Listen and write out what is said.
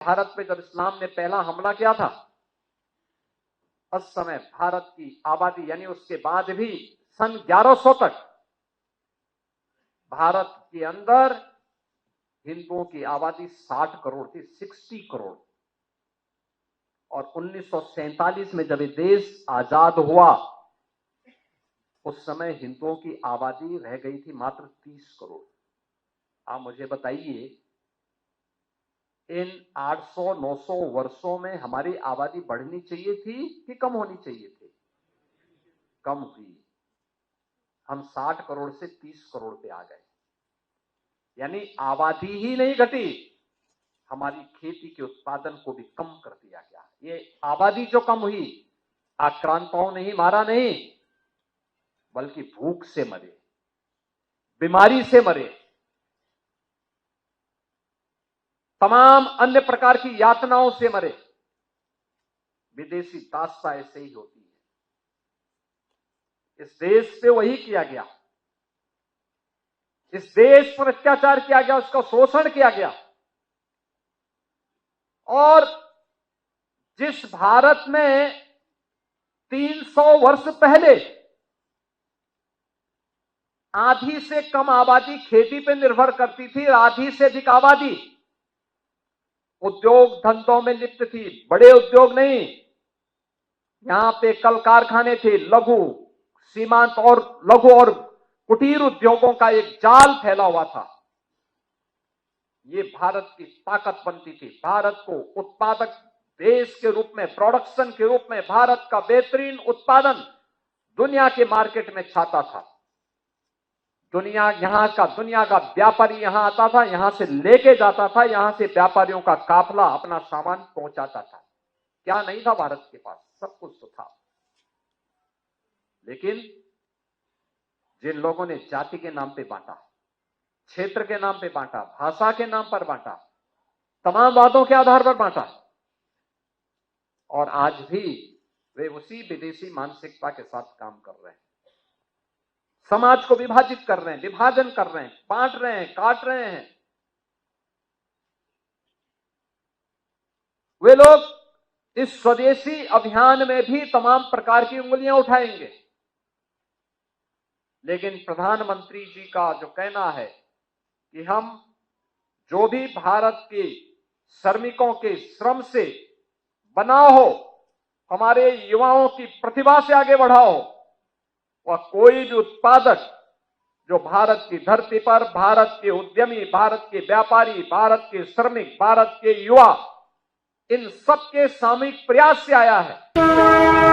भारत पे जब इस्लाम ने पहला हमला किया था, उस समय भारत की आबादी यानी उसके बाद भी सन 1100 तक भारत के अंदर हिंदुओं की आबादी 60 करोड़ थी, 60 करोड़। और 1947 में जब ये देश आजाद हुआ, उस समय हिंदुओं की आबादी रह गई थी मात्र 30 करोड़। आप मुझे बताइए, इन 800-900 वर्षों में हमारी आबादी बढ़नी चाहिए थी कि कम होनी चाहिए थी? कम हुई। हम 60 करोड़ से 30 करोड़ पे आ गए, यानी आबादी ही नहीं घटी, हमारी खेती के उत्पादन को भी कम कर दिया गया। ये आबादी जो कम हुई, आक्रांताओं ने ही मारा नहीं, बल्कि भूख से मरे, बीमारी से मरे, तमाम अन्य प्रकार की यातनाओं से मरे। विदेशी दास्ता ऐसे ही होती है। इस देश पे वही किया गया, इस देश पर अत्याचार किया गया, उसका शोषण किया गया। और जिस भारत में 300 वर्ष पहले आधी से कम आबादी खेती पे निर्भर करती थी, आधी से अधिक आबादी उद्योग धंधों में लिप्त थी, बड़े उद्योग नहीं, यहां पे कल कारखाने थे, लघु सीमांत और लघु और कुटीर उद्योगों का एक जाल फैला हुआ था। ये भारत की ताकत बनती थी। भारत को उत्पादक देश के रूप में, प्रोडक्शन के रूप में भारत का बेहतरीन उत्पादन दुनिया के मार्केट में छाता था। दुनिया का व्यापारी यहां आता था, यहां से लेके जाता था, यहां से व्यापारियों का काफला अपना सामान पहुंचाता था। क्या नहीं था भारत के पास? सब कुछ तो था। लेकिन जिन लोगों ने जाति के नाम पे बांटा, क्षेत्र के नाम पे बांटा, भाषा के नाम पर बांटा, तमाम बातों के आधार पर बांटा, और आज भी वे उसी विदेशी मानसिकता के साथ काम कर रहे हैं। समाज को विभाजित कर रहे हैं, विभाजन कर रहे हैं, बांट रहे हैं, काट रहे हैं। वे लोग इस स्वदेशी अभियान में भी तमाम प्रकार की उंगलियां उठाएंगे। लेकिन प्रधानमंत्री जी का जो कहना है कि हम जो भी भारत के श्रमिकों के श्रम से बना हो, हमारे युवाओं की प्रतिभा से आगे बढ़ाओ, वह कोई भी उत्पादक जो भारत की धरती पर भारत के उद्यमी, भारत के व्यापारी, भारत के श्रमिक, भारत के युवा, इन सबके सामूहिक प्रयास से आया है।